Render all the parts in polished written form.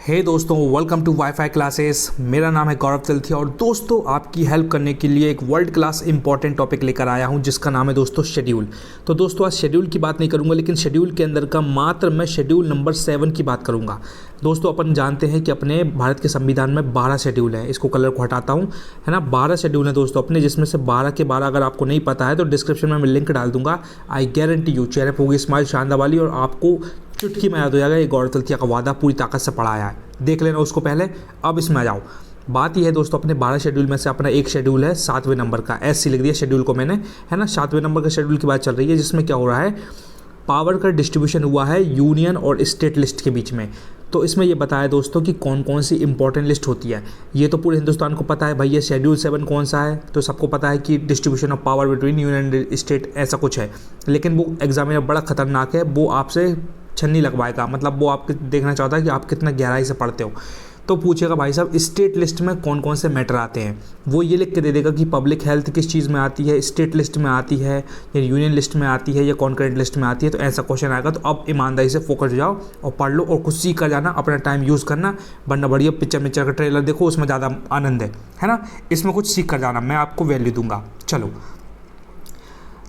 हे दोस्तों, welcome to wifi classes. मेरा नाम है गौरव तिलथिया और दोस्तों आपकी हेल्प करने के लिए एक वर्ल्ड क्लास इंपॉर्टेंट टॉपिक लेकर आया हूं जिसका नाम है दोस्तों शेड्यूल। तो दोस्तों आज शेड्यूल की बात नहीं करूंगा, लेकिन शेड्यूल के अंदर का मात्र मैं शेड्यूल नंबर 7 की बात करूंगा। दोस्तों अपन जानते हैं कि अपने भारत के संविधान में 12 शेड्यूल हैं। इसको कलर को हटाता हूँ, है ना। 12 शेड्यूल हैं दोस्तों अपने, जिसमें से 12 के 12 अगर आपको नहीं पता है तो डिस्क्रिप्शन में मैं लिंक डाल दूंगा। आई गारंटी यू चेहरे पर होगी स्माइल शानदार वाली और आपको चुटकी में याद हो जाएगा ये गौरव तिलथिया का वादा पूरी ताकत से पढ़ाया है। देख लेना उसको पहले, अब इसमें आ जाओ। बात यह है दोस्तों, अपने 12 शेड्यूल में से अपना एक शेड्यूल है 7वें नंबर का। ऐसे लिख दिया शेड्यूल को मैंने, है ना। 7वें नंबर का शेड्यूल की बात चल रही है, जिसमें क्या हो रहा है, पावर का डिस्ट्रीब्यूशन हुआ है यूनियन और स्टेट लिस्ट के बीच में। तो इसमें ये बताया दोस्तों कि कौन कौन सी इंपॉर्टेंट लिस्ट होती है। ये तो पूरे हिंदुस्तान को पता है भाई, ये शेड्यूल 7 कौन सा है, तो सबको पता है कि distribution of power between union and state ऐसा कुछ है। लेकिन वो एग्जामिनर बड़ा खतरनाक है, वो आपसे छन्नी लगवाएगा। मतलब वो आपके देखना चाहता है कि आप कितना गहराई से पढ़ते हो। तो पूछेगा भाई साहब स्टेट लिस्ट में कौन कौन से मैटर आते हैं, वो ये लिख के दे देगा कि पब्लिक हेल्थ किस चीज़ में आती है, स्टेट लिस्ट में आती है या यूनियन लिस्ट में आती है या कॉन्करेंट लिस्ट में आती है। तो ऐसा क्वेश्चन आएगा। तो अब ईमानदारी से फोकस जाओ और पढ़ लो और कुछ सीख कर जाना, अपना टाइम यूज़ करना, वरना बढ़िया पिक्चर का ट्रेलर देखो, उसमें ज़्यादा आनंद है ना। इसमें कुछ सीख कर जाना, मैं आपको वैल्यू दूंगा। चलो,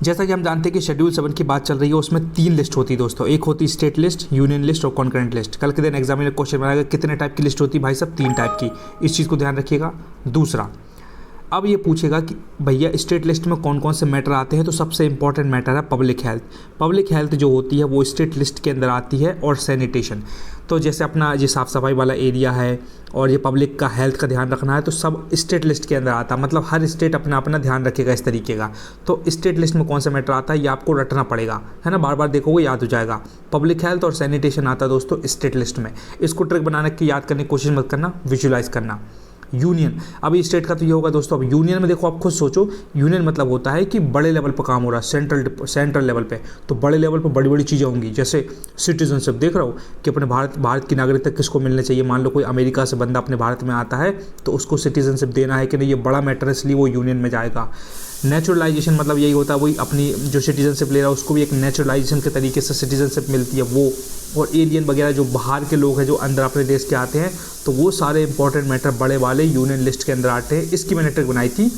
जैसा कि हम जानते हैं कि शेड्यूल 7 की बात चल रही है, उसमें 3 लिस्ट होती है दोस्तों। एक होती है स्टेट लिस्ट, यूनियन लिस्ट और कॉन्करेंट लिस्ट। कल के दिन एग्जामिनर क्वेश्चन बनाएगा कितने टाइप की लिस्ट होती है भाई साहब, 3 टाइप की। इस चीज़ को ध्यान रखिएगा। दूसरा, अब ये पूछेगा कि भैया स्टेट लिस्ट में कौन कौन से मैटर आते हैं, तो सबसे इंपॉर्टेंट मैटर है पब्लिक हेल्थ। पब्लिक हेल्थ जो होती है वो स्टेट लिस्ट के अंदर आती है, और सैनिटेशन। तो जैसे अपना ये साफ़ सफाई वाला एरिया है और ये पब्लिक का हेल्थ का ध्यान रखना है, तो सब स्टेट लिस्ट के अंदर आता है। मतलब हर स्टेट अपना अपना ध्यान रखेगा इस तरीके का। तो स्टेट लिस्ट में कौन सा मैटर आता है ये आपको रटना पड़ेगा, है ना। बार बार देखोगे याद हो जाएगा। पब्लिक हेल्थ और सैनिटेशन आता है दोस्तों स्टेट लिस्ट में। इसको ट्रिक बनाने की याद करने की कोशिश मत करना, विजुलाइज करना। यूनियन, अभी स्टेट का तो ये होगा दोस्तों। अब यूनियन में देखो, आप खुद सोचो, यूनियन मतलब होता है कि बड़े लेवल पर काम हो रहा है, सेंट्रल लेवल पे। तो बड़े लेवल पर बड़ी बड़ी चीज़ें होंगी, जैसे सिटीजनशिप। देख रहा हो कि अपने भारत की नागरिकता किसको मिलनी चाहिए। मान लो कोई अमेरिका से बंदा अपने भारत में आता है तो उसको सिटीजनशिप देना है कि नहीं, ये बड़ा मैटर है, इसलिए वो यूनियन में जाएगा। नेचुरलाइजेशन मतलब यही होता है, वही अपनी जो सिटीजनशिप ले रहा है उसको भी एक नेचुरलाइजेशन के तरीके से सिटीजनशिप मिलती है वो। और एलियन वगैरह जो बाहर के लोग हैं जो अंदर अपने देश के आते हैं, तो वो सारे इंपॉर्टेंट मैटर बड़े वाले यूनियन लिस्ट के अंदर आते हैं। इसकी मैंने ट्रिक बनाई थी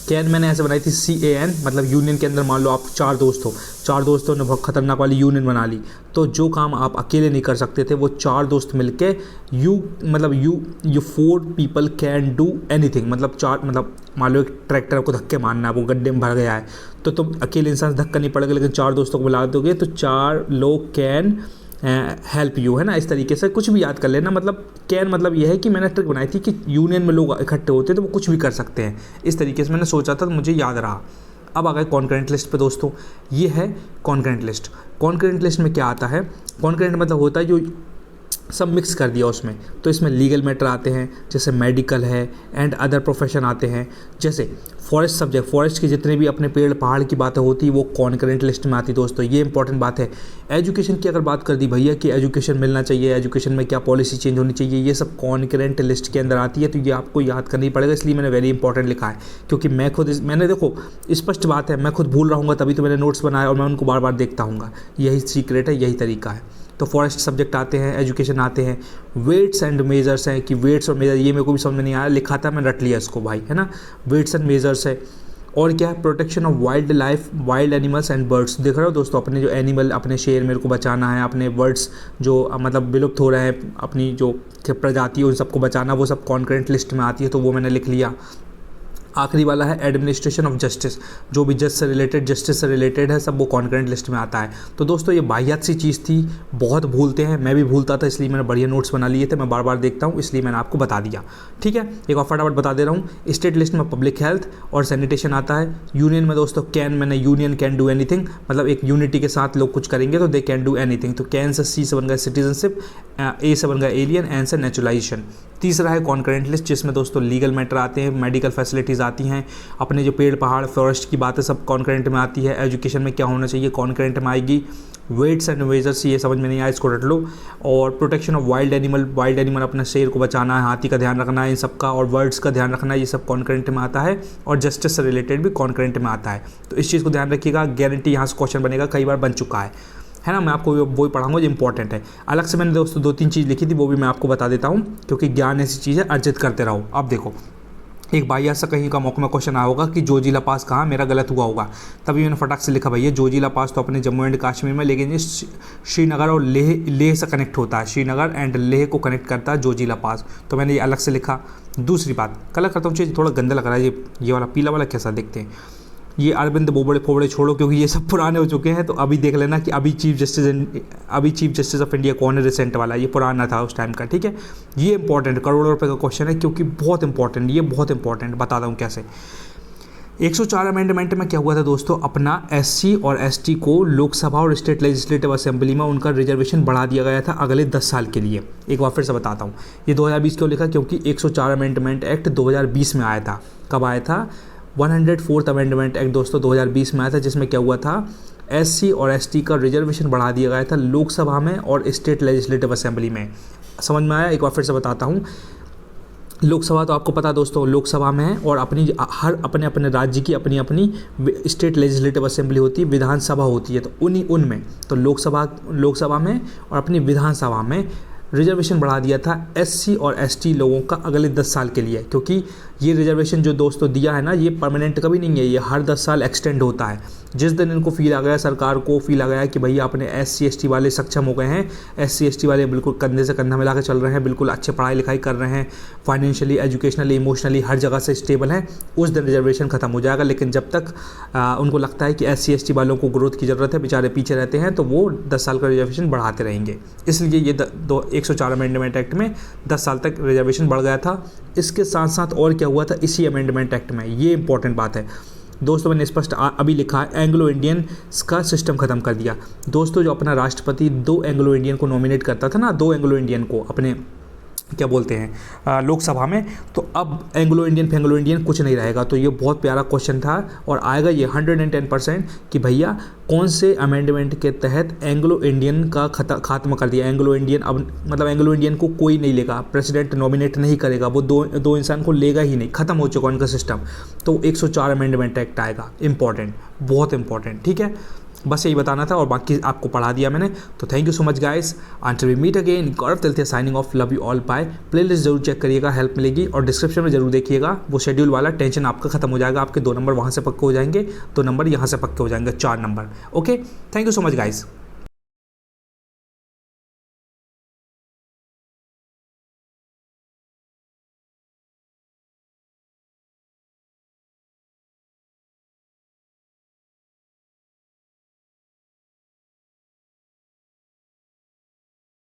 कैन मैंने ऐसे बनाई थी CAN, मतलब यूनियन के अंदर मान लो आप 4 दोस्त हो, 4 दोस्तों ने बहुत खतरनाक वाली यूनियन बना ली। तो जो काम आप अकेले नहीं कर सकते थे, वो 4 दोस्त मिलके you 4 people can do anything. मतलब मान लो एक ट्रैक्टर को धक्के मारना है, वो गड्ढे में भर गया है, तो तुम अकेले इंसान से धक्का नहीं पड़ेगा, लेकिन 4 दोस्तों को बुला दोगे तो 4 लोग कैन हेल्प यू, है ना। इस तरीके से कुछ भी याद कर लेना। मतलब कैन मतलब यह है कि मैंने ट्रिक बनाई थी कि यूनियन में लोग इकट्ठे होते हैं तो वो कुछ भी कर सकते हैं। इस तरीके से मैंने सोचा था तो मुझे याद रहा। अब आ गए कॉन्करेंट लिस्ट पे दोस्तों। ये है कॉन्करेंट लिस्ट। कॉन्करेंट लिस्ट में क्या आता है, कॉन्करेंट मतलब होता है जो सब मिक्स कर दिया उसमें। तो इसमें लीगल मैटर आते हैं, जैसे मेडिकल है एंड अदर प्रोफेशन आते हैं। जैसे फॉरेस्ट सब्जेक्ट, फॉरेस्ट के जितने भी अपने पेड़ पहाड़ की बातें होती है वो कॉन्करेंट लिस्ट में आती है दोस्तों। ये इंपॉर्टेंट बात है। एजुकेशन की अगर बात कर दी भैया कि एजुकेशन मिलना चाहिए, एजुकेशन में क्या पॉलिसी चेंज होनी चाहिए, ये सब कॉन्करेंट लिस्ट के अंदर आती है। तो ये आपको याद करनी पड़ेगा, इसलिए मैंने वेरी इंपॉर्टेंट लिखा है। क्योंकि मैंने देखो स्पष्ट बात है, मैं खुद भूल रहा हूँ तभी तो मैंने नोट्स बनाए और मैं उनको बार बार देखता हूँ। यही सीक्रेट है, यही तरीका है। तो फॉरेस्ट सब्जेक्ट आते हैं, एजुकेशन आते हैं, वेट्स एंड मेजर्स हैं कि वेट्स और मेजर, ये मेरे को भी समझ में नहीं आया, लिखा था मैंने रट लिया इसको भाई, है ना। वेट्स एंड मेजर्स है। और क्या है, protection of wild life, wild animals and birds. देख रहे हो दोस्तों, अपने जो एनिमल, अपने शेर मेरे को बचाना है, अपने बर्ड्स जो मतलब विलुप्त हो रहे हैं, अपनी जो प्रजाति है उन सबको बचाना, वो सब कॉन्करेंट लिस्ट में आती है, तो वो मैंने लिख लिया। आखिरी वाला है एडमिनिस्ट्रेशन ऑफ जस्टिस, जो भी जज से रिलेटेड, जस्टिस से रिलेटेड है, सब वो कॉन्करेंट लिस्ट में आता है। तो दोस्तों ये वाहियात सी चीज़ थी, बहुत भूलते हैं, मैं भी भूलता था, इसलिए मैंने बढ़िया नोट्स बना लिए थे, मैं बार बार देखता हूँ, इसलिए मैंने आपको बता दिया। ठीक है, एक और फटाफट बता दे रहा हूँ। स्टेट लिस्ट में पब्लिक हेल्थ और सैनिटेशन आता है। यूनियन में दोस्तों कैन, मैंने यूनियन कैन डू एनीथिंग, मतलब एक यूनिटी के साथ लोग कुछ करेंगे तो दे कैन डू एनीथिंग। तो कैन से C से बन गया सिटीजनशिप, A से बन गया एलियन, एन से नेचुरलाइजेशन। तीसरा है कॉन्करेंट लिस्ट, जिसमें दोस्तों लीगल मैटर आते हैं, मेडिकल फैसिलिटीज़ आती हैं, अपने जो पेड़ पहाड़ फॉरेस्ट की बातें सब कॉन्करेंट में आती है। एजुकेशन में क्या होना चाहिए कॉन्करेंट में आएगी। वेट्स एंड मेजर्स, ये समझ में नहीं आया, इसको रट लो। और प्रोटेक्शन ऑफ वाइल्ड एनिमल अपने शेर को बचाना है, हाथी का ध्यान रखना है, इन सब का, और बर्ड्स का ध्यान रखना है, ये सब कॉन्करेंट में आता है। और जस्टिस से रिलेटेड भी कॉन्करेंट में आता है। तो इस चीज़ को ध्यान रखिएगा, गारंटी यहाँ से क्वेश्चन बनेगा, कई बार बन चुका है है ना, मैं आपको वही पढ़ाऊंगा जो इंपॉर्टेंट है। अलग से मैंने दोस्तों 2-3 चीज़ लिखी थी, वो भी मैं आपको बता देता हूँ, क्योंकि ज्ञान ऐसी चीज़ है, अर्जित करते रहो। अब देखो, एक बाई ऐसा कहीं का मौका में क्वेश्चन आया होगा कि जोजिला पास कहाँ, मेरा गलत हुआ होगा, तभी मैंने फटाक से लिखा भैया जोजिला पास तो अपने जम्मू एंड कश्मीर में, लेकिन ये श्रीनगर और लेह से कनेक्ट होता है, श्रीनगर एंड लेह को कनेक्ट करता है जोजिला पास, तो मैंने ये अलग से लिखा। दूसरी बात, कलर करता हूँ, चीज़ थोड़ा गंदा लग रहा है, ये वाला पीला वाला कैसा देखते हैं, ये अरविंद बोबड़े फोबड़े छोड़ो, क्योंकि ये सब पुराने हो चुके हैं। तो अभी देख लेना कि अभी चीफ जस्टिस ऑफ इंडिया कौन है, रिसेंट वाला, ये पुराना था उस टाइम का, ठीक है। ये इंपॉर्टेंट करोड़ों रुपए का क्वेश्चन है, क्योंकि बहुत इंपॉर्टेंट, ये बहुत इंपॉर्टेंट, बताता हूँ कैसे। 104 अमेंडमेंट में क्या हुआ था दोस्तों, अपना SC और ST को लोकसभा और स्टेट लेजिस्लेटिव असेंबली में उनका रिजर्वेशन बढ़ा दिया गया था अगले 10 साल के लिए। एक बार फिर से बताता हूँ, ये 2020 क्यों लिखा, क्योंकि 104 अमेंडमेंट एक्ट 2020 में आया था। कब आया था, 104th अमेंडमेंट एक्ट दोस्तों 2020 में आया था, जिसमें क्या हुआ था, SC और ST का रिजर्वेशन बढ़ा दिया गया था लोकसभा में और स्टेट लेजिस्लेटिव असेंबली में। समझ में आया, एक बार फिर से बताता हूँ। लोकसभा तो आपको पता दोस्तों लोकसभा में है, और हर अपने अपने राज्य की अपनी अपनी स्टेट लेजिस्लेटिव असेंबली होती है, विधानसभा होती है, तो उनमें तो लोकसभा में और अपनी विधानसभा में रिजर्वेशन बढ़ा दिया था SC और ST लोगों का अगले 10 साल के लिए, क्योंकि ये रिजर्वेशन जो दोस्तों दिया है ना, ये परमानेंट कभी नहीं है, ये हर 10 साल एक्सटेंड होता है। जिस दिन इनको फील आ गया, सरकार को फील आ गया कि भैया अपने SC ST वाले सक्षम हो गए हैं, SC ST वाले बिल्कुल कंधे से कंधा मिला के चल रहे हैं, बिल्कुल अच्छे पढ़ाई लिखाई कर रहे हैं, फाइनेंशियली एजुकेशनली इमोशनली हर जगह से स्टेबल हैं, उस दिन रिजर्वेशन खत्म हो जाएगा। लेकिन जब तक उनको लगता है कि SC ST वालों को ग्रोथ की ज़रूरत है, बेचारे पीछे रहते हैं, तो वो 10 साल का रिजर्वेशन बढ़ाते रहेंगे। इसलिए ये 104 अमेंडमेंट एक्ट में 10 साल तक रिजर्वेशन बढ़ गया था। इसके साथ साथ और क्या हुआ था इसी अमेंडमेंट एक्ट में, ये इंपॉर्टेंट बात है दोस्तों, मैंने स्पष्ट अभी लिखा है, एंग्लो इंडियन का सिस्टम खत्म कर दिया। दोस्तों जो अपना राष्ट्रपति 2 एंग्लो इंडियन को नॉमिनेट करता था ना, 2 एंग्लो इंडियन को अपने क्या बोलते हैं लोकसभा में, तो अब एंग्लो इंडियन कुछ नहीं रहेगा। तो ये बहुत प्यारा क्वेश्चन था, और आएगा ये 110% कि भैया कौन से अमेंडमेंट के तहत एंग्लो इंडियन का खात्मा कर दिया। एंग्लो इंडियन अब मतलब एंग्लो इंडियन को कोई नहीं लेगा, प्रेसिडेंट नॉमिनेट नहीं करेगा, वो दो इंसान को लेगा ही नहीं, खत्म हो चुका उनका सिस्टम। तो 104 अमेंडमेंट एक्ट आएगा, इंपॉर्टेंट, बहुत इंपॉर्टेंट, ठीक है। बस यही बताना था और बाकी आपको पढ़ा दिया मैंने। तो thank you so much guys, until we meet again, Gaurav Teltia signing off, love you all, bye. Playlist जरूर चेक करिएगा, हेल्प मिलेगी, और डिस्क्रिप्शन में जरूर देखिएगा, वो शेड्यूल वाला टेंशन आपका खत्म हो जाएगा, आपके 2 नंबर वहाँ से पक्के हो जाएंगे, 2 नंबर यहाँ से पक्के हो जाएंगे, 4 number. Okay, thank you so much guys.